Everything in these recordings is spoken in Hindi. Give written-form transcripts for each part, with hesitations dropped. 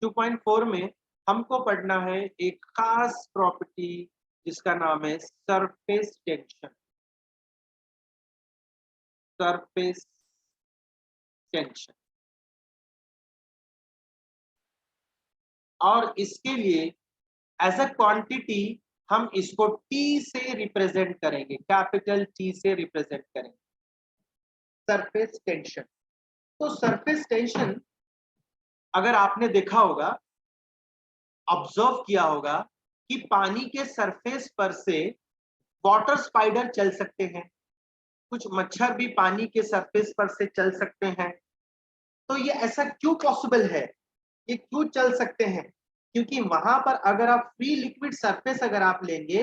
2.4 में हमको पढ़ना है एक खास प्रॉपर्टी जिसका नाम है सरफेस टेंशन। सरफेस टेंशन, और इसके लिए एज अ क्वांटिटी हम इसको T से रिप्रेजेंट करेंगे, कैपिटल T से रिप्रेजेंट करेंगे सरफेस टेंशन। तो सरफेस टेंशन अगर आपने देखा होगा, ऑब्जर्व किया होगा कि पानी के सरफेस पर से वाटर स्पाइडर चल सकते हैं, कुछ मच्छर भी पानी के सरफेस पर से चल सकते हैं। तो ये ऐसा क्यों पॉसिबल है, ये क्यों चल सकते हैं? क्योंकि वहां पर अगर आप फ्री लिक्विड सरफेस अगर आप लेंगे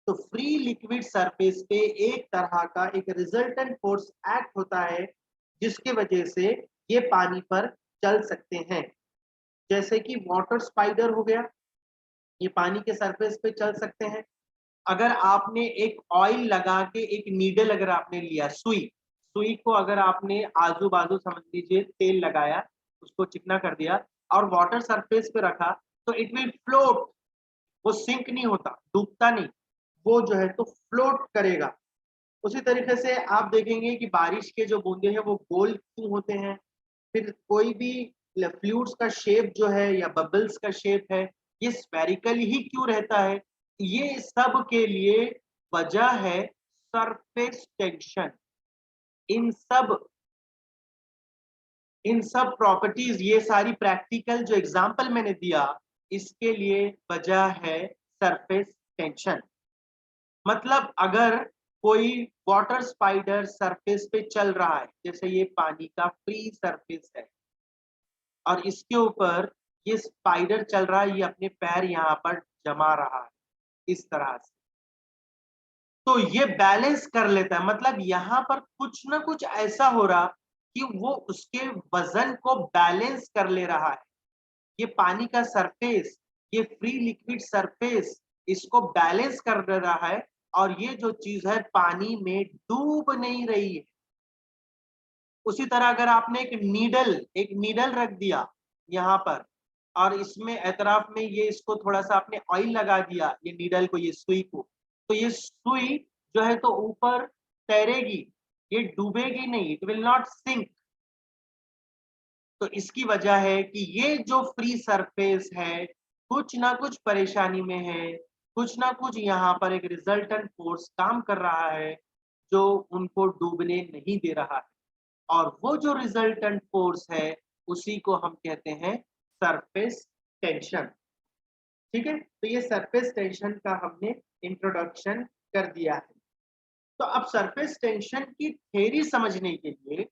तो फ्री लिक्विड सरफेस पे एक तरह का एक रिजल्टेंट फोर्स एक्ट होता है जिसके वजह से ये पानी पर चल सकते हैं। जैसे कि वाटर स्पाइडर हो गया, ये पानी के सरफेस पे चल सकते हैं। अगर आपने एक ऑयल लगा के एक नीडल अगर आपने लिया, सुई सुई को अगर आपने आजू बाजू समझ लीजिए तेल लगाया, उसको चिकना कर दिया और वाटर सरफेस पे रखा, तो इट विल फ्लोट। वो सिंक नहीं होता, डूबता नहीं, वो जो है तो फ्लोट करेगा। उसी तरीके से आप देखेंगे कि बारिश के जो बूंदे हैं वो गोल क्यों होते हैं, फिर कोई भी फ्लूइड्स का शेप जो है या बबल्स का शेप है ये स्फेरिकल ही क्यों रहता है? ये सब के लिए वजह है सरफेस टेंशन। इन सब प्रॉपर्टीज, ये सारी प्रैक्टिकल जो एग्जांपल मैंने दिया, इसके लिए वजह है सरफेस टेंशन। मतलब अगर कोई वाटर स्पाइडर सरफेस पे चल रहा है, जैसे ये पानी का फ्री सरफेस है और इसके ऊपर ये स्पाइडर चल रहा है, ये अपने पैर यहाँ पर जमा रहा है इस तरह से, तो ये बैलेंस कर लेता है। मतलब यहाँ पर कुछ ना कुछ ऐसा हो रहा कि वो उसके वजन को बैलेंस कर ले रहा है। ये पानी का सरफेस, ये फ्री लिक्विड सरफेस इसको बैलेंस कर ले रहा है और ये जो चीज है पानी में डूब नहीं रही है। उसी तरह अगर आपने एक नीडल रख दिया यहाँ पर और इसमें एतराफ में ये इसको थोड़ा सा आपने ऑयल लगा दिया, ये नीडल को, ये सुई को, तो ये सुई जो है तो ऊपर तैरेगी, ये डूबेगी नहीं, इट विल नॉट सिंक। तो इसकी वजह है कि ये जो फ्री सरफेस है कुछ ना कुछ परेशानी में है, कुछ ना कुछ यहाँ पर एक रिजल्टेंट फोर्स काम कर रहा है जो उनको डूबने नहीं दे रहा है, और वो जो रिजल्टेंट फोर्स है उसी को हम कहते हैं सरफेस टेंशन। ठीक है, तो ये सरफेस टेंशन का हमने इंट्रोडक्शन कर दिया है। तो अब सरफेस टेंशन की थ्योरी समझने के लिए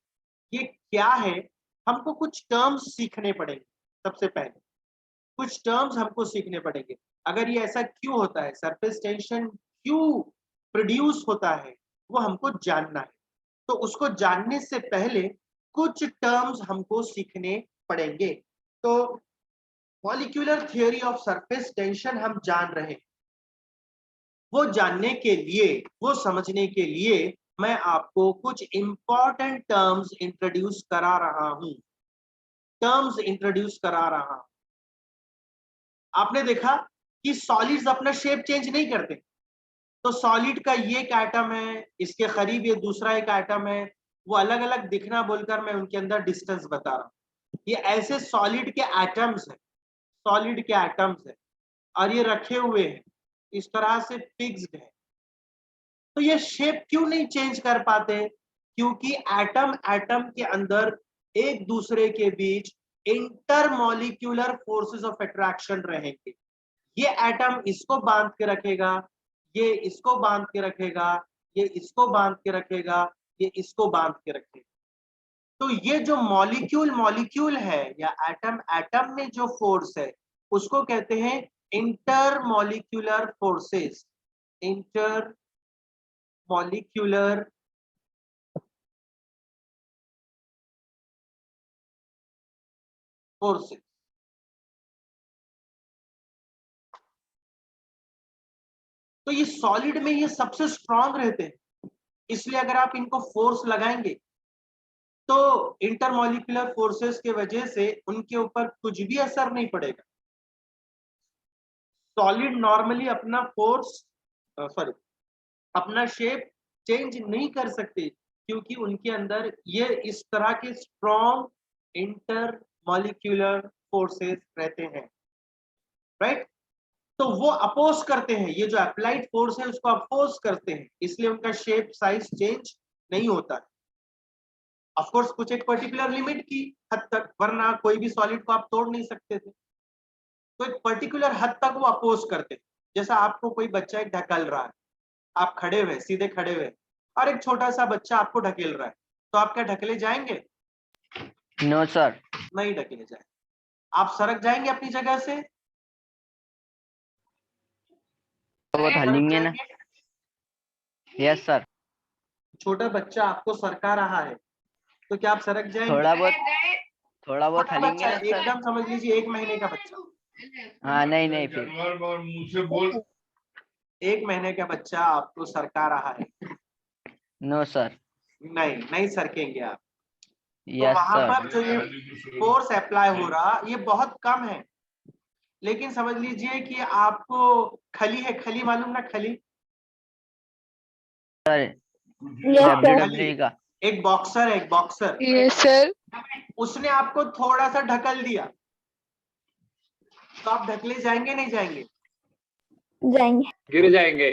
ये क्या है, हमको कुछ टर्म्स सीखने पड़ेंगे। सबसे पहले कुछ टर्म्स हमको सीखने पड़ेंगे। अगर ये ऐसा क्यों होता है, सरफेस टेंशन क्यों प्रोड्यूस होता है, वो हमको जानना है। तो उसको जानने से पहले कुछ टर्म्स हमको सीखने पड़ेंगे। तो molecular theory of surface tension हम जान रहे हैं, वो जानने के लिए, वो समझने के लिए मैं आपको कुछ इंपॉर्टेंट टर्म्स इंट्रोड्यूस करा रहा हूं। आपने देखा कि सॉलिड्स अपना शेप चेंज नहीं करते, तो सॉलिड का ये एक एटम है, इसके करीब ये दूसरा एक एटम है, वो अलग अलग दिखना बोलकर मैं उनके अंदर डिस्टेंस बता रहा हूं। ये ऐसे सॉलिड के एटम्स है, और ये रखे हुए हैं इस तरह से फिक्स्ड है। तो ये शेप क्यों नहीं चेंज कर पाते? क्योंकि एटम एटम के अंदर एक दूसरे के बीच इंटरमॉलिक्यूलर फोर्सेस ऑफ अट्रैक्शन रहेंगे। ये एटम इसको बांध के रखेगा, ये इसको बांध के रखेगा, ये इसको बांध के रखेगा, ये इसको बांध के रखेगा। तो ये जो मॉलिक्यूल मॉलिक्यूल है या एटम एटम में जो फोर्स है उसको कहते हैं inter molecular forces. Inter molecular forces. तो ये सॉलिड में ये सबसे स्ट्रांग रहते हैं, इसलिए अगर आप इनको फोर्स लगाएंगे तो इंटरमॉलिक्यूलर फोर्सेस के वजह से उनके ऊपर कुछ भी असर नहीं पड़ेगा। सॉलिड नॉर्मली अपना अपना शेप चेंज नहीं कर सकते, क्योंकि उनके अंदर ये इस तरह के स्ट्रॉन्ग इंटर मॉलिक्यूलर फोर्सेस रहते हैं, राइट। तो वो अपोज करते हैं, ये जो अप्लाइड फोर्स है उसको अपोज करते हैं, इसलिए उनका शेप साइज चेंज नहीं होता है। ऑफ कोर्स कुछ एक पर्टिकुलर लिमिट की हद तक, वरना कोई भी सॉलिड को आप तोड़ नहीं सकते थे। तो एक पर्टिकुलर हद तक वो अपोज करते हैं। जैसा आपको कोई बच्चा एक ढकल रहा है, आप खड़े हुए सीधे खड़े हुए और एक छोटा सा बच्चा आपको ढकेल रहा है, तो आप क्या ढकेले जाएंगे? नो सर, नहीं ढकेले जाएंगे। आप सरक जाएंगे अपनी जगह से? बहुत हलेंगे ना। Yes sir. छोटा बच्चा आपको सरका रहा है, तो क्या आप सरक जाएंगे? थोड़ा बहुत हलेंगे बच्चा ना सर। एकदम समझ लीजिए 1 महीने का बच्चा। हाँ नहीं फिर 1 महीने का बच्चा आपको सरका रहा है, नो सर। नहीं सरकेंगे आप। तो यस वहां सर। पर जो ये फोर्स अप्लाई हो रहा ये बहुत कम है, लेकिन समझ लीजिए कि आपको खली है, खली मालूम ना, खली सर खली, का एक बॉक्सर है, एक बॉक्सर, यस सर। उसने आपको थोड़ा सा ढकल दिया, तो आप ढकले जाएंगे नहीं जाएंगे? जाएंगे। गिर जाएंगे।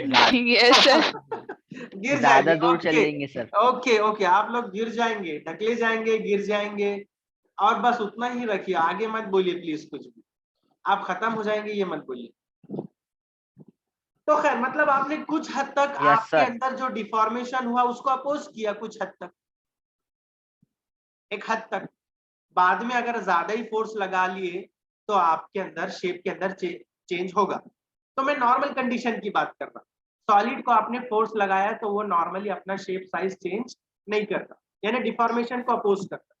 Yes sir. गिर ज्यादा जाएंगे। दूर ओके चलेंगे सर। ओके आप लोग गिर जाएंगे, ढकले जाएंगे, गिर जाएंगे, और बस उतना ही रखिए, आगे मत बोलिए प्लीज कुछ भी। आप खत्म हो जाएंगे ये मत बोलिए। तो खैर मतलब आपने कुछ हद तक यस आपके सर। अंदर जो डिफॉर्मेशन हुआ उसको अपोज किया, कुछ हद तक, एक हद तक। बाद में अगर ज्यादा ही फोर्स लगा लिए तो आपके अंदर शेप के अंदर चेंज होगा। तो मैं नॉर्मल कंडीशन की बात कर रहा हूँ। सॉलिड को आपने फोर्स लगाया तो वो नॉर्मली अपना शेप साइज चेंज नहीं करता, यानी डिफॉर्मेशन को अपोज करता।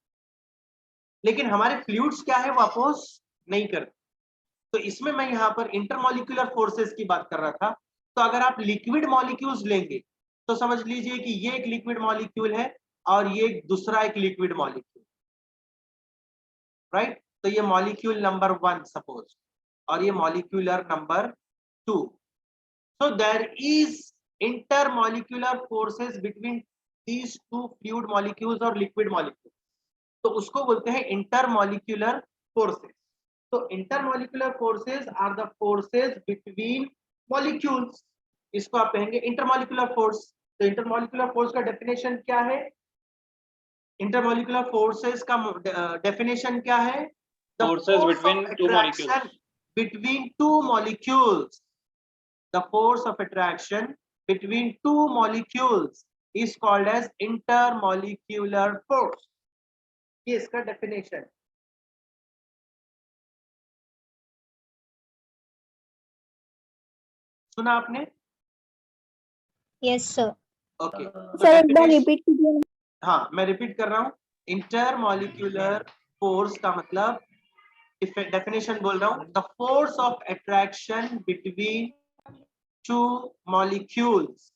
लेकिन हमारे फ्लूइड्स क्या है, वो अपोज नहीं करते। तो इसमें मैं यहाँ पर इंटरमॉलिक्यूलर फोर्सेस की बात कर रहा था। तो अगर आप लिक्विड मॉलिक्यूल्स लेंगे तो समझ लीजिए कि ये एक लिक्विड मॉलिक्यूल है और ये दूसरा एक लिक्विड मॉलिक्यूल, राइट। तो ये मॉलिक्यूल नंबर 1 सपोज, और ये molecular number 2। so there is intermolecular forces between these two fluid molecules or liquid molecules, तो उसको बोलते हैं intermolecular forces। तो intermolecular forces are the forces between molecules, इसको आप कहेंगे intermolecular force। तो intermolecular force का डेफिनेशन क्या है? intermolecular forces का डेफिनेशन क्या है? The Forces force between of two attraction molecules. between two molecules, the force of attraction between two molecules is called as intermolecular force। ये इसका डेफिनेशन। सुना आपने? Yes sir. ओके सर एक बार रिपीट कीजिए। हाँ मैं रिपीट कर रहा हूँ। इंटरमॉलिक्यूलर फोर्स का मतलब, डेफिनेशन बोल रहा हूँ, the force of attraction between two molecules,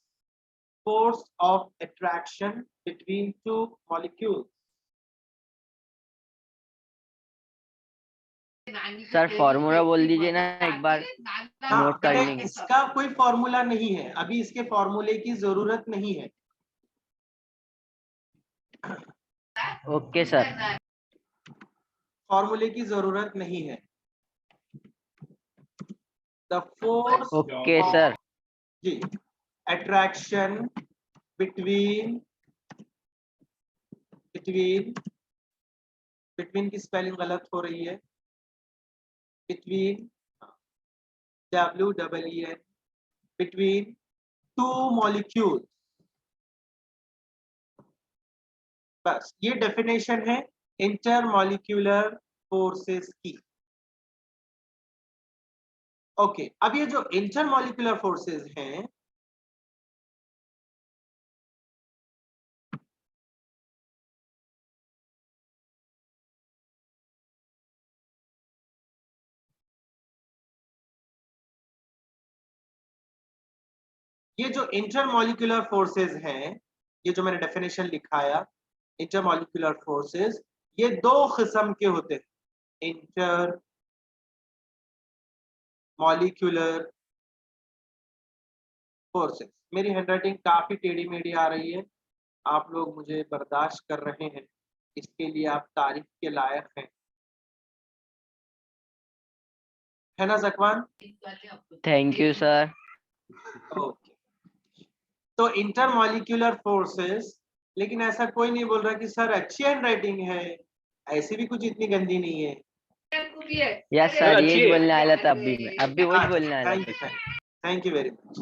force of attraction between two molecules। Sir formula बोल दीजिए ना एक बार, नोट कर लेंगे। इसका कोई फॉर्मूला नहीं है, अभी इसके फॉर्मूले की जरूरत नहीं है। Okay sir. फॉर्मूले की जरूरत नहीं है। The force okay sir. जी अट्रैक्शन बिटवीन बिटवीन की स्पेलिंग गलत हो रही है, between WEEN, between two molecule. बस ये डेफिनेशन है इंटरमॉलिक्यूलर फोर्सेस की। ओके अब ये जो इंटरमॉलिक्यूलर फोर्सेस हैं, ये जो इंटरमॉलिक्यूलर फोर्सेस हैं, ये जो मैंने डेफिनेशन लिखाया, इंटरमॉलिक्यूलर फोर्सेस ये दो किस्म के होते हैं, इंटर मॉलिक्यूलर फोर्सेस। मेरी हैंडराइटिंग काफी टेढ़ी मेढ़ी आ रही है, आप लोग मुझे बर्दाश्त कर रहे हैं, इसके लिए आप तारीफ के लायक हैं, है ना Zakwan? Thank you sir. Okay, तो इंटरमॉलिक्यूलर फोर्सेस, लेकिन ऐसा कोई नहीं बोल रहा कि सर अच्छी हैंडराइटिंग है, ऐसी भी कुछ इतनी गंदी नहीं है। यस सर, यही बोलने वाला था, अब भी वही बोलने वाला थैंक यू, था। Thank you very much.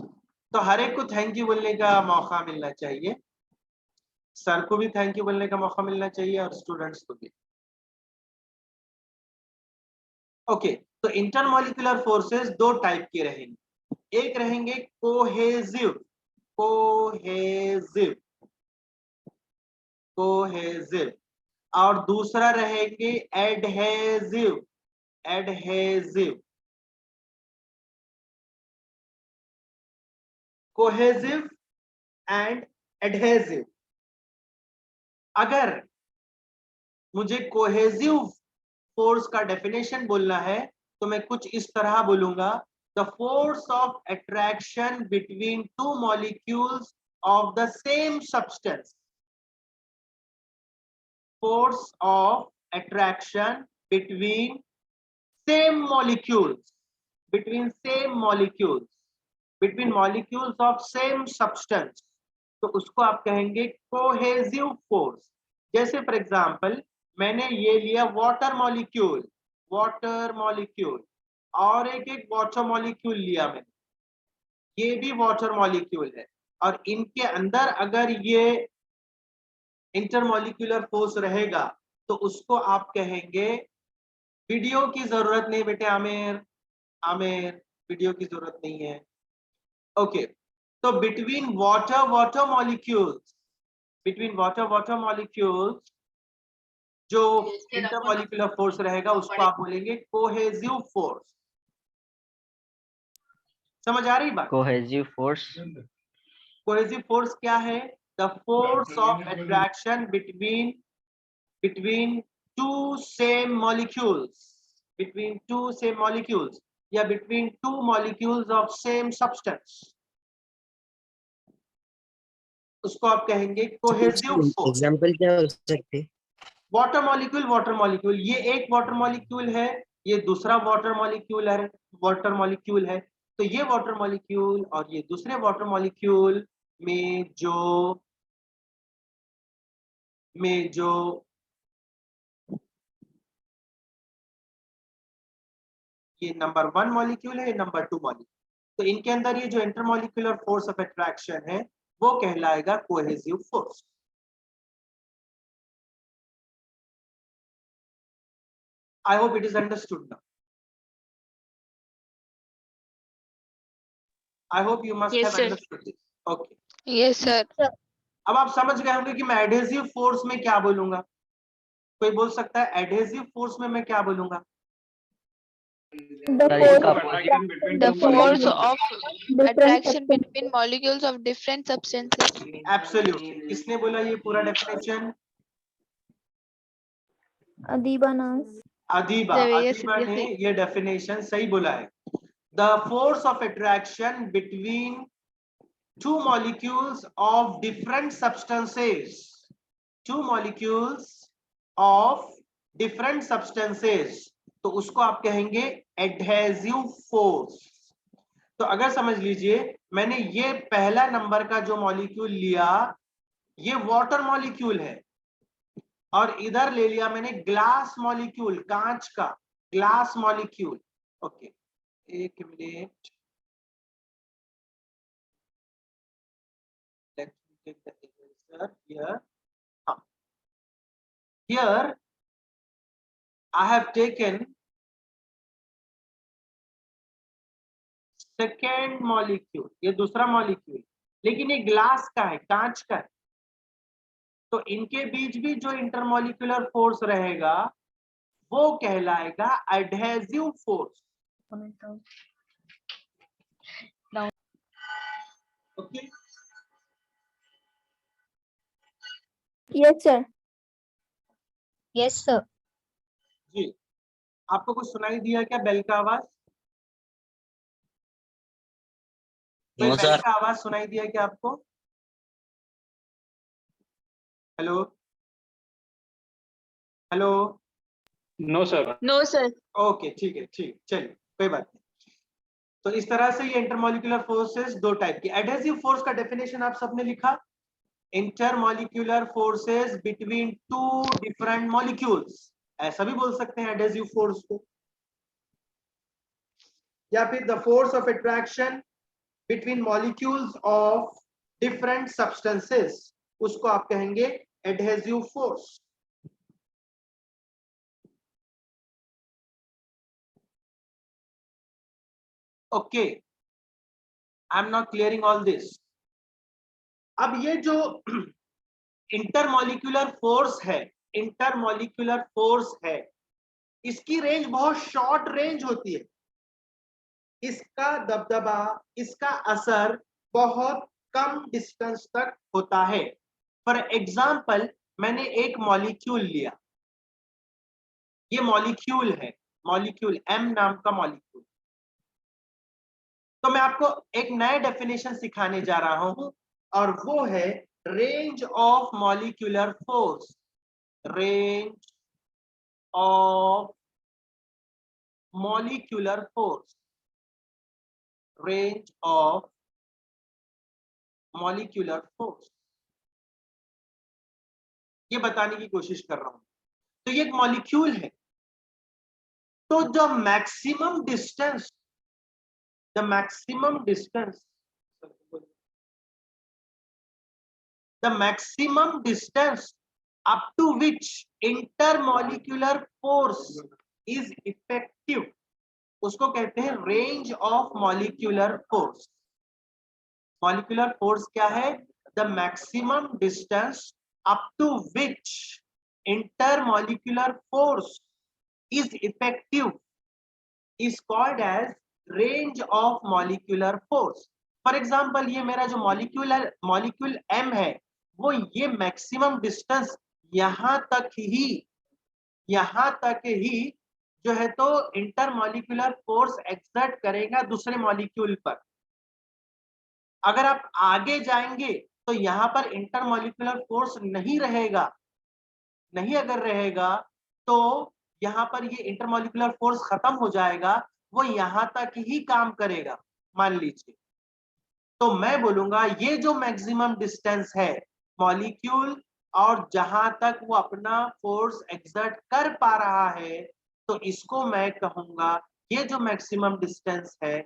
तो हर एक को थैंक यू बोलने का मौका मिलना चाहिए, सर को भी थैंक यू बोलने का मौका मिलना चाहिए और स्टूडेंट्स को भी। ओके, तो इंटरमॉलिक्यूलर फोर्सेस दो टाइप के रहेंगे, एक रहेंगे कोहेजिव, कोहेजिव, कोहेजिव, और दूसरा रहेंगे एडहेजिव, एडहेजिव। Cohesive and एडहेजिव। अगर मुझे कोहेजिव फोर्स का डेफिनेशन बोलना है तो मैं कुछ इस तरह बोलूंगा, the force of attraction between two molecules of the same substance, force of attraction between same molecules, between same molecules, between molecules of same substance, तो उसको आप कहेंगे कोहेजिव फोर्स। जैसे फॉर एग्जांपल मैंने ये लिया वाटर मॉलिक्यूल, वाटर मॉलिक्यूल, और एक वाटर मॉलिक्यूल लिया मैंने, ये भी वाटर मॉलिक्यूल है, और इनके अंदर अगर ये इंटरमॉलिक्यूलर फोर्स रहेगा तो उसको आप कहेंगे, वीडियो की जरूरत नहीं बेटे आमिर, आमिर वीडियो की जरूरत नहीं है। ओके, तो between water water molecules, between water water molecules जो इंटरमॉलिक्यूलर फोर्स रहेगा उसको आप बोलेंगे कोहेजिव फोर्स। समझ आ रही बात? कोहेजिव फोर्स, कोहेजिव फोर्स क्या है? The force of attraction between between two same molecules, between two same molecules या between two molecules of same substance, उसको आप कहेंगे कोहेजिव फोर्स। एग्जांपल क्या हो सकते हैं? वाटर मॉलिक्यूल, वाटर मॉलिक्यूल, ये एक वाटर मॉलिक्यूल है, ये दूसरा वाटर मॉलिक्यूल है, वाटर मॉलिक्यूल है, तो ये वाटर मॉलिक्यूल और ये दूसरे वाटर मॉलिक्यूल में जो ये नंबर 1 मॉलिक्यूल है, ये नंबर 2 मॉलिक्यूल, तो इनके अंदर ये जो इंटरमॉलिक्यूलर फोर्स ऑफ अट्रैक्शन है वो कहलाएगा cohesive force. I hope it is understood now. I hope you must have understood this. Okay, yes sir. अब आप समझ गए होंगे कि मैं एडहेसिव फोर्स में क्या बोलूंगा। कोई बोल सकता है एडहेसिव फोर्स में मैं क्या बोलूंगा? The force of attraction between molecules of different substances. Absolutely. किसने बोला ये पूरा डेफिनेशन? अदीबा नाज। अदीबा, जवेरिया अदीबा ने सिद्दीकी। ये डेफिनेशन सही बोला है। The force of attraction between two molecules of different substances, two molecules of different substances, तो उसको आप कहेंगे एडहेसिव फोर्स। तो अगर समझ लीजिए मैंने ये पहला नंबर का जो मॉलिक्यूल लिया ये वाटर मॉलिक्यूल है, और इधर ले लिया मैंने ग्लास मॉलिक्यूल, कांच का ग्लास मॉलिक्यूल। ओके, एक minute, let me take the eraser here. Here I have taken second molecule, ये दूसरा मॉलिक्यूल, लेकिन ये ग्लास का है, कांच का है, तो इनके बीच भी जो इंटरमॉलिक्यूलर फोर्स रहेगा वो कहलाएगा adhesive force. Okay, yes sir. Yes, sir. जी, आपको कुछ सुनाई दिया क्या बेल का आवाज? कोई नो बेल सर। का आवाज सुनाई दिया क्या आपको? Hello hello. No sir. No, sir. Okay ठीक है, ठीक, चलिए कोई बात नहीं। तो इस तरह से ये इंटरमॉलिक्यूलर फोर्सेस दो टाइप की। एडहेसिव फोर्स का डेफिनेशन आप सबने लिखा, intermolecular forces between two different molecules, ऐसा भी बोल सकते हैं एडहेसिव फोर्स को, या फिर the force of attraction between molecules of different substances, उसको आप कहेंगे adhesive force. Okay, I am not clearing all this. अब ये जो इंटरमॉलिक्यूलर फोर्स है, इंटरमॉलिक्यूलर फोर्स है, इसकी रेंज बहुत शॉर्ट रेंज होती है, इसका दबदबा, इसका असर बहुत कम डिस्टेंस तक होता है। फॉर एग्जाम्पल, मैंने एक मॉलिक्यूल लिया, ये मॉलिक्यूल है, मॉलिक्यूल एम नाम का मॉलिक्यूल। तो मैं आपको एक नया डेफिनेशन सिखाने जा रहा हूं, और वो है range of molecular force. Range of molecular force, range of molecular force, ये बताने की कोशिश कर रहा हूं। तो ये एक मॉलिक्यूल है, तो the maximum distance, the maximum distance, the maximum distance up to which intermolecular force is effective, उसको कहते हैं range of molecular force. Molecular force क्या है? The maximum distance up to which intermolecular force is effective is called as range of molecular force. For example, ये मेरा जो मॉलिक्यूल एम है, वो ये मैक्सिमम डिस्टेंस यहां तक ही जो है तो इंटरमॉलिक्यूलर फोर्स एक्सर्ट करेगा दूसरे मॉलिक्यूल पर। अगर आप आगे जाएंगे तो यहां पर इंटरमॉलिक्यूलर फोर्स नहीं रहेगा, नहीं अगर रहेगा तो यहां पर ये इंटरमॉलिक्यूलर फोर्स खत्म हो जाएगा, वो यहां तक ही काम करेगा, मान लीजिए। तो मैं बोलूंगा ये जो मैक्सिमम डिस्टेंस है मॉलिक्यूल और जहां तक वो अपना फोर्स एक्सर्ट कर पा रहा है, तो इसको मैं कहूंगा ये जो मैक्सिमम डिस्टेंस है,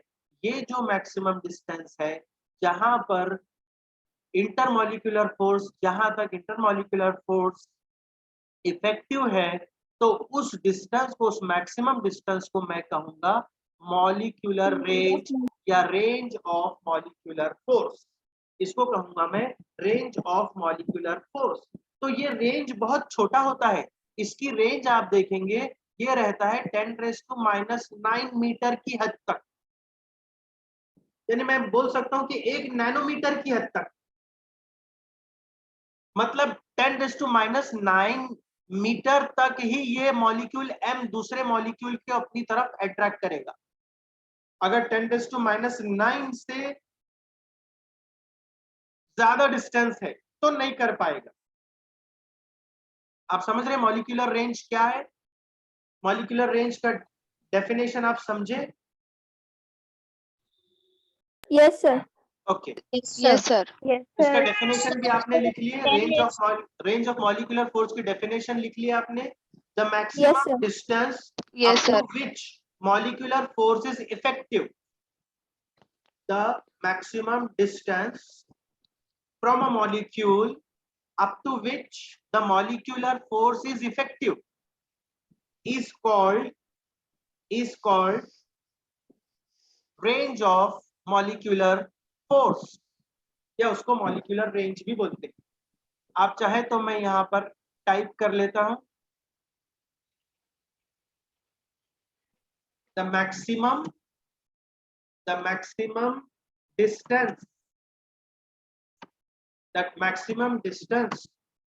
ये जो मैक्सिमम डिस्टेंस है जहां पर इंटरमॉलिक्यूलर फोर्स, जहां तक इंटरमॉलिक्यूलर फोर्स इफेक्टिव है, तो उस डिस्टेंस को, उस मैक्सिमम डिस्टेंस को मैं कहूंगा मॉलिक्यूलर रेंज या रेंज ऑफ मॉलिक्यूलर फोर्स। इसको कहूंगा मैं रेंज ऑफ मॉलिक्यूलर फोर्स। तो ये रेंज बहुत छोटा होता है, इसकी रेंज आप देखेंगे ये रहता है 10⁻⁹ मीटर की हद तक, यानी मैं बोल सकता हूं कि 1 नैनोमीटर की हद तक, मतलब 10⁻⁹ मीटर तक ही ये मॉलिक्यूल एम दूसरे मॉलिक्यूल के अपनी तरफ अट्रैक्ट करेगा। अगर 10⁻⁹ से ज्यादा डिस्टेंस है तो नहीं कर पाएगा। आप समझ रहे हैं मॉलिक्यूलर रेंज क्या है? मॉलिक्यूलर रेंज का डेफिनेशन आप समझे? Yes, sir. Okay, Yes, sir. Yes, इसका sir. डेफिनेशन भी आपने लिख लिए, रेंज ऑफ मॉलिक्यूलर फोर्स की डेफिनेशन लिख लिया आपने। The Yes, maximum sir. Distance Yes, up to sir. which molecular force is effective, the maximum distance from a molecule up to which the molecular force is effective is called range of molecular force, या उसको molecular range भी बोलते हैं। आप चाहे तो मैं यहां पर टाइप कर लेता हूं, the maximum distance, that maximum distance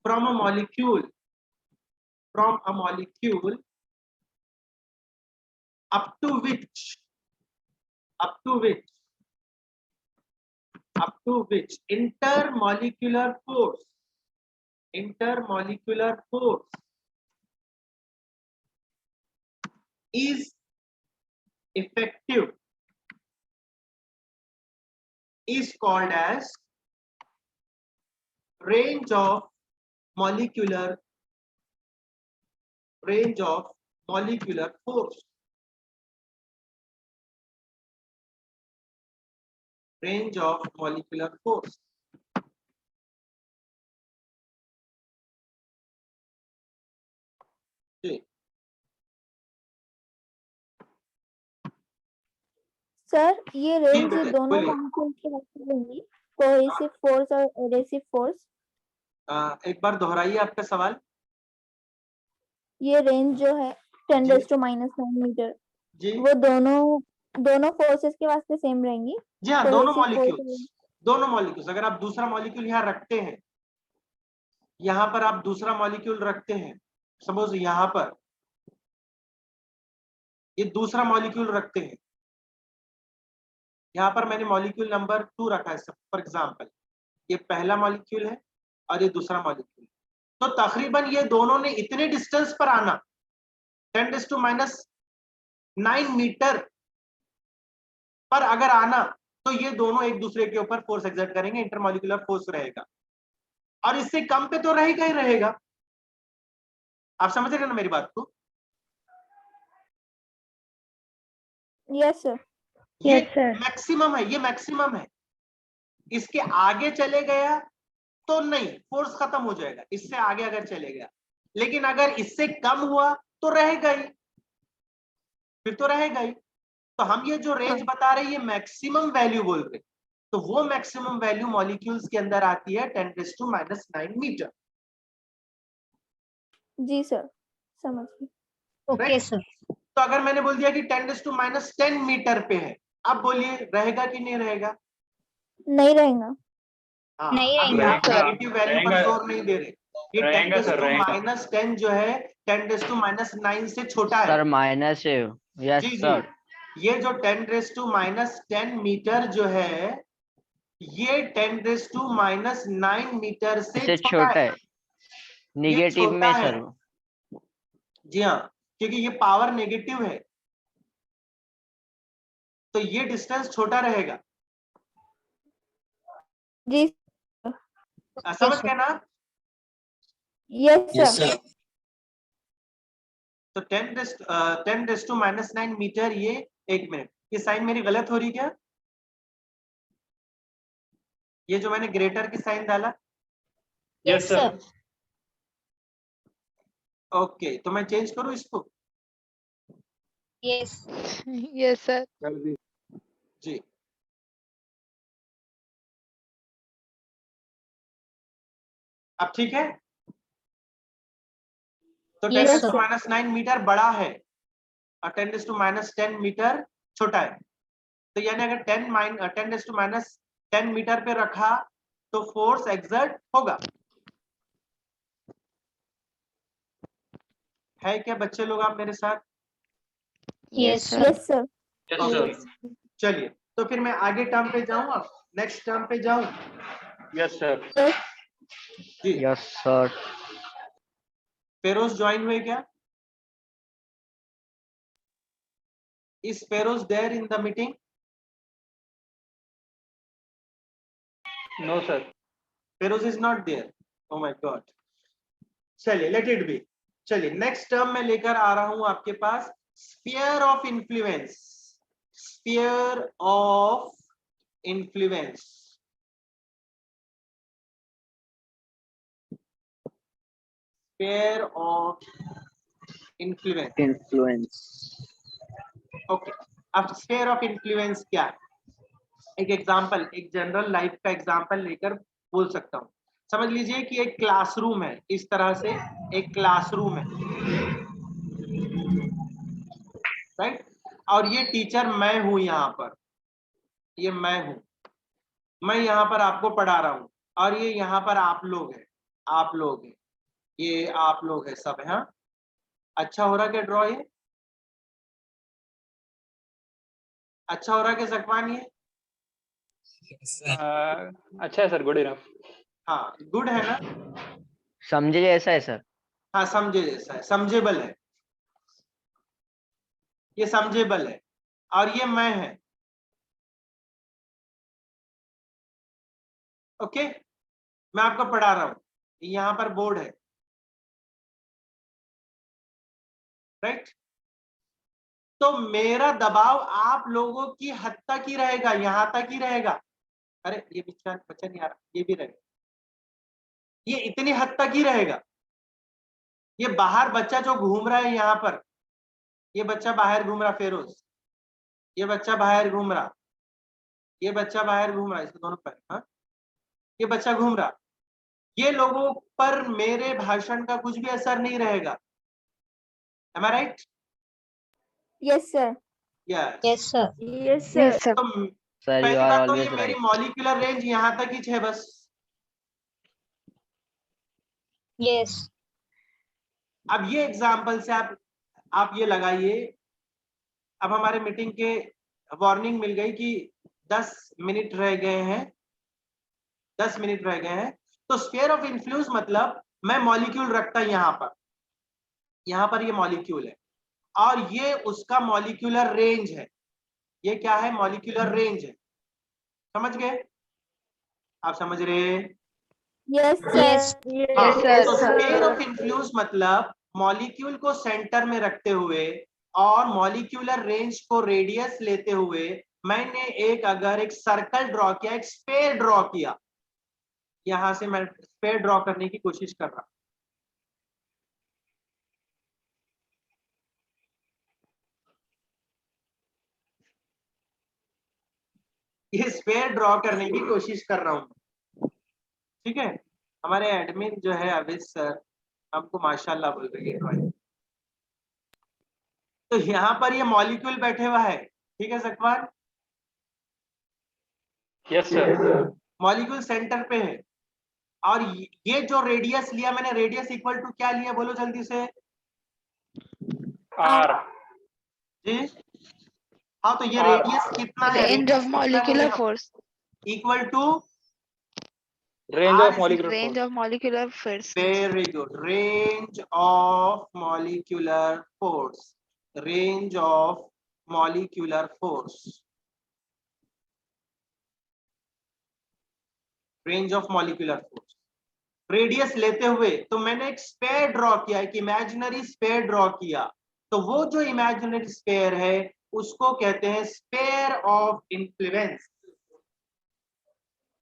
from a molecule from a molecule up to which intermolecular force is effective is called as range of molecular force. Range of molecular force. Sir ये रेंज बेटा, दोनों बोलिए। मॉलिक्यूल की वैसे रहेंगी, कोहेसिव फोर्स और एडेसिव फोर्स। एक बार दोहराइए आपका सवाल। ये रेंज जो है 10 जी। - -9 मीटर, जी वो दोनों फोर्सेस के वास्ते सेम रहेंगी। जी हाँ, दोनों कोहेसिव मॉलिक्यूल्स अगर आप दूसरा मॉलिक्यूल यहाँ रखते हैं, यहाँ पर आप दूसरा मॉलिक्यूल रखते हैं, सपोज यहाँ पर ये दूसरा मॉलिक्यूल रखते हैं, यहाँ पर मैंने मॉलिक्यूल नंबर 2 रखा है फॉर एग्जांपल, ये पहला मॉलिक्यूल है और ये दूसरा मॉलिक्यूल, तो तकरीबन ये दोनों ने इतने डिस्टेंस पर आना 10⁻⁹ मीटर पर अगर आना, तो ये दोनों एक दूसरे के ऊपर फोर्स एक्सर्ट करेंगे, इंटरमॉलिक्यूलर फोर्स रहेगा, और इससे कम पे तो रहेगा ही रहेगा। आप समझ रहे हैं ना मेरी बात को? Yes sir. ये मैक्सिमम है, ये मैक्सिमम है। इसके आगे चले गया तो नहीं, फोर्स खत्म हो जाएगा, इससे आगे अगर चले गया, लेकिन अगर इससे कम हुआ तो रहेगा ही, फिर तो रहेगा ही। तो हम ये जो रेंज बता रहे हैं ये मैक्सिमम वैल्यू बोल रहे, तो वो मैक्सिमम वैल्यू मॉलिक्यूल्स के अंदर आती है 10⁻⁹ मीटर। जी सर, समझ गई। Okay sir. तो अगर मैंने बोल दिया कि 10⁻⁻ मीटर पे है, अब बोलिए रहेगा कि नहीं रहेगा? नहीं रहेगा। हाँ, नहीं अभी रहेगा। आप नेगेटिव वैल्यू पर जोर नहीं दे रहे, ये रहेगा सर, रहेगा। 10⁻⁻ जो है 10⁻⁹ से छोटा है सर माइनस है। यस जी जी, सर। ये जो 10⁻⁻ मीटर जो है ये 10⁻⁹ मीटर से छोटा है, निगेटिव छोटा में है। सर। जी हाँ, क्योंकि ये पावर नेगेटिव है, तो ये डिस्टेंस छोटा रहेगा। जी समझ गए ना? Yes sir. तो 10⁻⁹ मीटर, ये एक मिनट, ये साइन मेरी गलत हो रही क्या? ये जो मैंने ग्रेटर की साइन डाला, यस सर। ओके, तो मैं चेंज करूं इसको? Yes Yes, sir. जी, अब ठीक है? तो Yes, 10⁻⁹ मीटर बड़ा है और 10⁻⁻ मीटर छोटा है, तो यानी अगर 10⁻⁻ मीटर पे रखा तो फोर्स एक्सर्ट होगा। है क्या बच्चे लोग आप मेरे साथ? Yes sir. Yes sir. Yes sir. चलिए, तो फिर मैं आगे टर्म पे जाऊं, अब नेक्स्ट टर्म पे जाऊं। Yes sir. जी, यस सर। फेरोज ज्वाइन हुए क्या? Is Feroz there in the meeting? No sir. Feroz is not there. Oh my God. चलिए, लेट इट बी। चलिए, नेक्स्ट टर्म में लेकर आ रहा हूं आपके पास, sphere of influence. Sphere of influence. Sphere of influence. Okay, अब स्फीयर ऑफ इन्फ्लुएंस क्या है? एक एग्जांपल, एक जनरल लाइफ का एग्जांपल लेकर बोल सकता हूं। समझ लीजिए कि एक क्लासरूम है, इस तरह से एक क्लासरूम है, राइट? और ये टीचर मैं हूं, यहाँ पर ये मैं हूं, मैं यहाँ पर आपको पढ़ा रहा हूं, और ये यहाँ पर आप लोग हैं, ये आप लोग हैं सब, हाँ? अच्छा हो रहा क्या ड्रॉ ये? अच्छा हो रहा क्या सकवान ये? अच्छा है सर, गुड इनफ। हाँ गुड है ना? समझे जैसा है सर। हाँ समझे जैसा है, समझेबल है, ये समझेबल है। और ये मैं है। ओके, मैं आपको पढ़ा रहा हूं, यहां पर बोर्ड है, राइट? तो मेरा दबाव आप लोगों की हद तक ही रहेगा, यहां तक ही रहेगा। अरे ये बच्चा नहीं आ रहा, ये भी रहेगा, ये इतनी हद तक ही रहेगा। ये बाहर बच्चा जो घूम रहा है यहाँ पर, ये बच्चा बाहर घूम रहा, फेरोज, ये बच्चा बाहर घूम रहा, ये बच्चा बाहर घूम रहा, इसके दोनों पैर, हाँ, ये बच्चा घूम रहा, ये लोगों पर मेरे भाषण का कुछ भी असर नहीं रहेगा। Am I right? Yes, sir. Yes. Yes, sir. Yes, sir. Yes, sir. तो सर पहली यू आर बात तो ये ऑलवेज मेरी राइट। मॉलिक्यूलर रेंज यहाँ तक ही है बस। Yes. अब ये एग्जाम्पल से आप ये लगाइए। अब हमारे मीटिंग के वार्निंग मिल गई कि 10 मिनट रह गए हैं, 10 मिनट रह गए हैं। तो स्फीयर ऑफ इन्फ्लुएंस मतलब मैं मॉलिक्यूल रखता यहाँ पर ये मॉलिक्यूल है, और ये उसका मॉलिक्यूलर रेंज है। ये क्या है? मॉलिक्यूलर रेंज है। समझ गए? आप समझ रहे हैं? Yes, Yes. sir. हाँ, Yes, sir. तो स्फीयर ऑफ इन्फ्लुएंस मतलब मॉलिक्यूल को सेंटर में रखते हुए और मॉलिक्यूलर रेंज को रेडियस लेते हुए मैंने अगर एक सर्कल ड्रॉ किया, एक स्फीयर ड्रॉ किया, यहां से मैं स्फीयर ड्रॉ करने की कोशिश कर रहा हूं। ये स्फीयर ड्रॉ करने की कोशिश कर रहा हूं, ठीक है? हमारे एडमिन जो है अविज सर, हमको माशाल्लाह बोल रही है ड्राइंग। तो यहाँ पर ये मॉलिक्यूल बैठे हुआ है, ठीक है Zakwan? Yes sir. Molecule centre पे है, और ये जो रेडियस लिया मैंने, रेडियस इक्वल टू क्या लिया बोलो जल्दी से आर। जी। हाँ, तो ये R. रेडियस कितना है? Range of molecular force. Equal to range R of is molecular Range force. of molecular force. Very good, range of molecular force, range of molecular force, range of molecular force. Radius लेते हुए तो मैंने एक स्फीयर ड्रॉ किया, एक इमेजिनरी स्फीयर ड्रॉ किया। तो वो जो इमेजिनरी स्फीयर है उसको कहते हैं स्फीयर ऑफ इन्फ्लुएंस।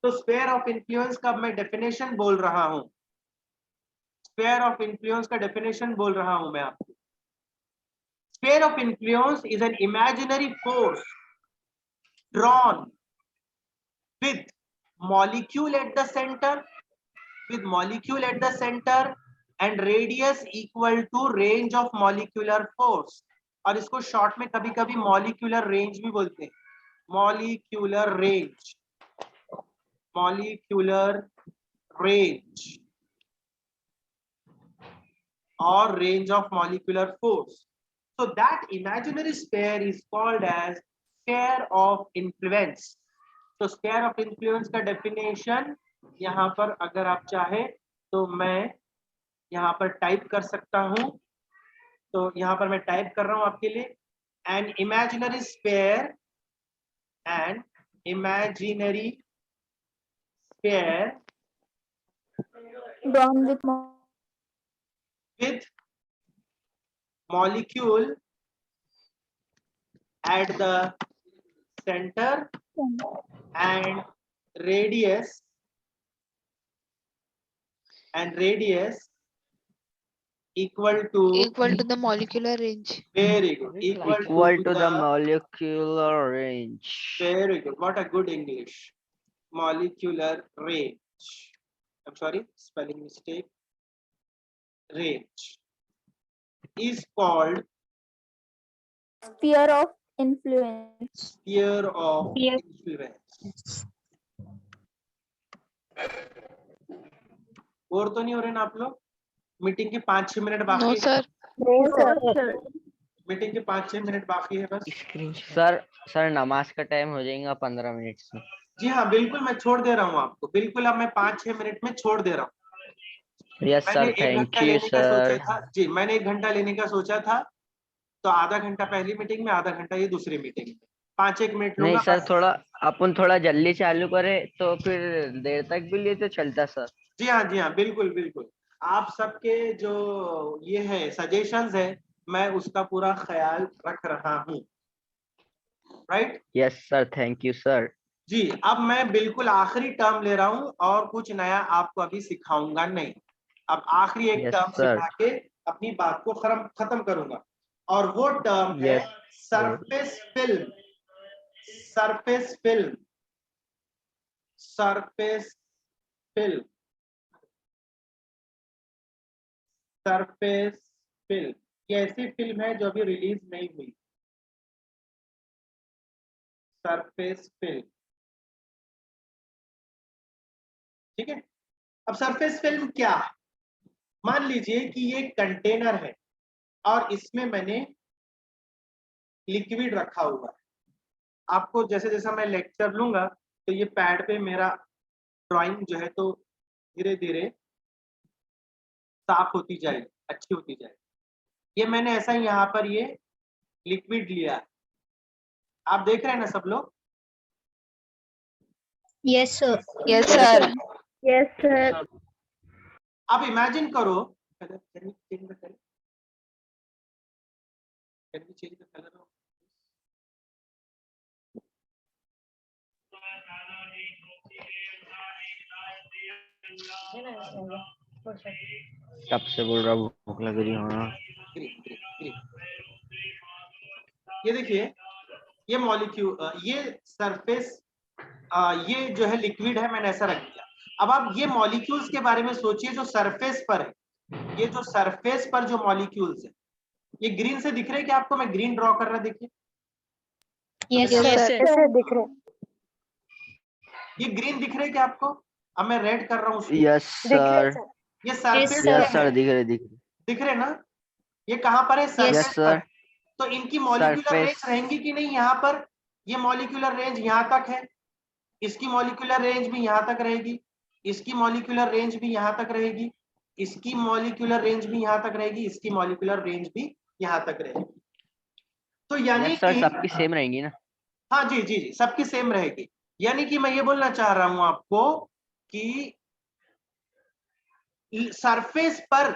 तो स्फीयर ऑफ इन्फ्लुएंस का मैं डेफिनेशन बोल रहा हूं, स्फीयर ऑफ इन्फ्लुएंस का डेफिनेशन बोल रहा हूं मैं आपको। Sphere of influence is an imaginary force drawn with molecule at the centre, with molecule at the center and radius equal to range of molecular force। और इसको शॉर्ट में कभी कभी मॉलिक्यूलर रेंज भी बोलते हैं, मॉलिक्यूलर रेंज, मॉलिक्यूलर रेंज और range of molecular force. so that imaginary sphere is called as sphere of influence। तो स्फीयर ऑफ इन्फ्लुएंस का डेफिनेशन यहाँ पर अगर आप चाहे तो मैं यहाँ पर टाइप कर सकता हूँ। तो यहाँ पर मैं टाइप कर रहा हूँ आपके लिए, an imaginary sphere, an imaginary sphere Drawn with with molecule at the center and radius equal to Equal to the molecular range. very good, Equal to the molecular range. very good, what a good English, molecular range, I'm sorry, spelling mistake, range is called sphere of influence. sphere of Sphere. influence। और तो नहीं हो रहे ना आप लोग? मीटिंग के 5-6 मिनट बाकी No, है। sir. नहीं सर। मीटिंग के 5-6 मिनट बाकी है बस। सर नमाज का टाइम हो जाएगा 15 मिनट में। जी हाँ बिल्कुल, मैं छोड़ दे रहा हूँ आपको, बिल्कुल अब मैं 5-6 मिनट में छोड़ दे रहा हूँ। यस मैंने सर, 1 थैंक घंटा यू लेने का सोचा सर। था जी, मैंने 1 घंटा लेने का सोचा था, तो आधा घंटा पहली मीटिंग में, आधा घंटा ये दूसरी मीटिंग में, 5-1 मिनट नहीं लूंगा सर, बस। अपन थोड़ा जल्दी चालू करें तो फिर देर तक भी लिए तो चलता सर। जी हाँ बिल्कुल बिल्कुल, आप सबके जो ये है सजेशंस है, मैं उसका पूरा ख्याल रख रहा हूँ, right. Yes sir, thank you sir. जी, अब मैं बिल्कुल आखिरी टर्म ले रहा हूँ और कुछ नया आपको अभी सिखाऊंगा नहीं। अब आखिरी एक यस टर्म सर। सिखा के अपनी बात को खत्म करूंगा, और वो टर्म है yes surface film. Surface film, surface film, surface film. ये ऐसी फिल्म है जो अभी रिलीज नहीं हुई। सरफेस फिल्म, ठीक है। अब सरफेस फिल्म क्या है? मान लीजिए कि ये कंटेनर है और इसमें मैंने लिक्विड रखा हुआ है। आपको जैसे जैसा मैं लेक्चर लूंगा तो ये पैड पे मेरा ड्राइंग जो है तो धीरे धीरे साफ होती जाएगी, अच्छी होती जाएगी। ये मैंने ऐसा ही यहाँ पर ये लिक्विड लिया है, आप देख रहे हैं ना सब लोग? Yes, sir. Yes, sir. Yes sir. अब इमेजिन करो, can we change the color? Can we change the color of कब से बोल रहा हूँ, भूख लग रही। हाँ ग्रीन ग्रीन ग्रीन। ये देखिए, ये मॉलिक्यूल, ये सरफेस, ये जो है लिक्विड है, मैंने ऐसा रख दिया। अब आप ये मॉलिक्यूल्स के बारे में सोचिए जो सरफेस पर है। ये जो सरफेस पर जो मॉलिक्यूल्स है, ये ग्रीन से दिख रहे हैं कि आपको? मैं ग्रीन ड्रॉ कर रहा, देखिए Yes, Yes, sir. sir. ऐसे दिख रहे। ये ग्रीन दिख रहे हैं कि आपको? अब मैं रेड कर रहा हूँ उसको। Yes sir. ये सरफेस sir. पे यस सर, है, दिख रहे दिख रहे ना? ये कहाँ पर है? सरफेस यस पर। सर। तो इनकी मॉलिक्यूलर रेंज सरफेस। रहेंगी कि नहीं? यहाँ पर ये मॉलिक्यूलर रेंज यहाँ तक है, इसकी मॉलिक्यूलर रेंज भी यहाँ तक रहेगी, इसकी मॉलिक्यूलर रेंज भी यहाँ तक रहेगी, इसकी मॉलिक्यूलर रेंज भी यहाँ तक रहेगी, इसकी मॉलिक्यूलर रेंज भी यहाँ तक रहेगी। तो यानी यस सर, कि सबकी सेम रहेंगी ना? हाँ जी जी जी, सबकी सेम रहेगी। यानी कि मैं ये बोलना चाह रहा हूं आपको कि सरफेस पर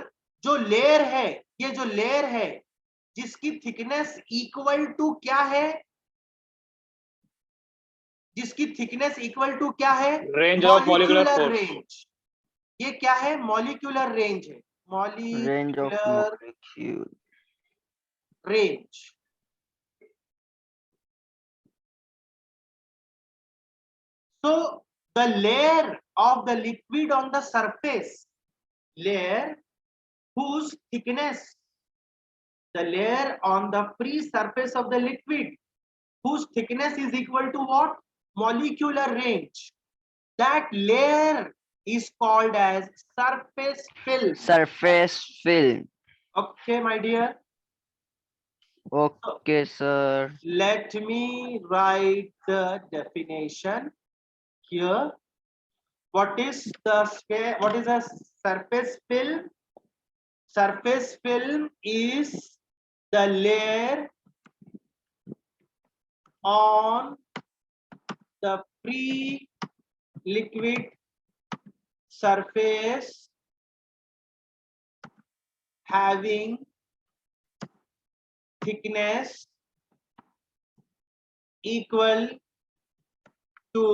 जो लेयर है, ये जो लेयर है जिसकी थिकनेस इक्वल टू क्या है? जिसकी थिकनेस इक्वल टू क्या है? Range of molecular force. Range. ये क्या है? मॉलिक्यूलर रेंज है, range of molecular molecule. Range. So the layer of the liquid on the surface, layer whose thickness, the layer on the free surface of the liquid whose thickness is equal to what? Molecular range. That layer is called as surface film. Surface film. Okay, my dear. Okay sir. Let me write the definition here. What is a surface film? Surface film is the layer on the free liquid surface having thickness equal to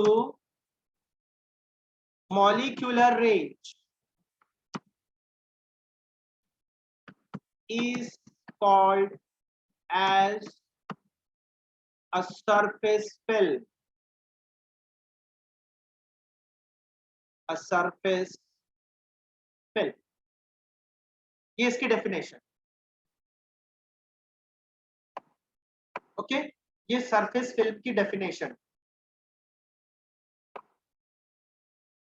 molecular range is called as a surface film. A surface film. ये इसकी डेफिनेशन। ओके, ये सरफेस फिल्म की डेफिनेशन,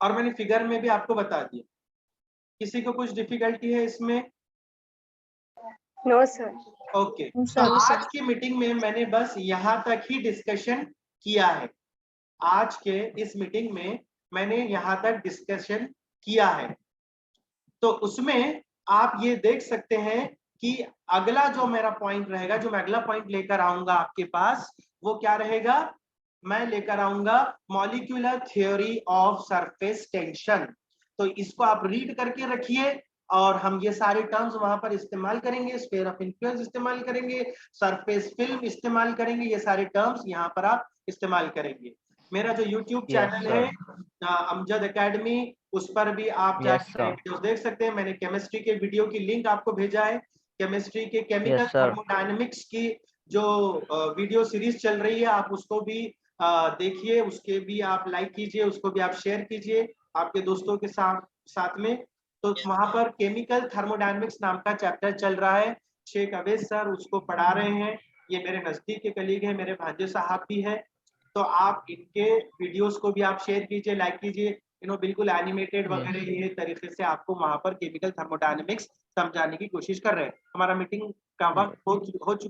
और मैंने फिगर में भी आपको बता दिया। किसी को कुछ डिफिकल्टी है इसमें? No, sir. ओके, तो सर आज की मीटिंग में मैंने बस यहाँ तक ही डिस्कशन किया है। आज के इस मीटिंग में मैंने यहाँ तक डिस्कशन किया है। तो उसमें आप ये देख सकते हैं कि अगला जो मेरा पॉइंट रहेगा, जो मैं अगला पॉइंट लेकर आऊंगा आपके पास, वो क्या रहेगा? मैं लेकर आऊंगा molecular theory of surface tension. तो इसको आप रीड करके रखिए और हम ये सारे टर्म्स वहां पर इस्तेमाल करेंगे। स्फीयर ऑफ इन्फ्लुएंस इस्तेमाल करेंगे, सरफेस फिल्म इस्तेमाल करेंगे, ये सारे टर्म्स यहाँ पर आप इस्तेमाल करेंगे। मेरा जो यूट्यूब चैनल sir. है अमजद एकेडमी, उस पर भी आप Yes, जाके sir. वीडियोस देख सकते हैं। मैंने केमिस्ट्री के वीडियो की लिंक आपको भेजा है। केमिस्ट्री के केमिकल Yes, sir. थर्मोडायनेमिक्स की जो वीडियो सीरीज चल रही है, आप उसको भी देखिए, उसके भी आप लाइक कीजिए, उसको भी आप शेयर कीजिए आपके दोस्तों के साथ में। तो वहां पर केमिकल थर्मोडायनेमिक्स नाम का चैप्टर चल रहा है। शेख अवैस सर उसको पढ़ा रहे हैं। ये मेरे नजदीक के कलीग है, मेरे भांजे साहब भी है। तो आप इनके वीडियोस को भी आप शेयर कीजिए, लाइक कीजिए। बिल्कुल एनिमेटेड वगैरह ये तरीके से आपको वहां पर केमिकल थर्मोडायनेमिक्स समझाने की कोशिश कर रहे हैं। हमारा मीटिंग का वक्त हो चुका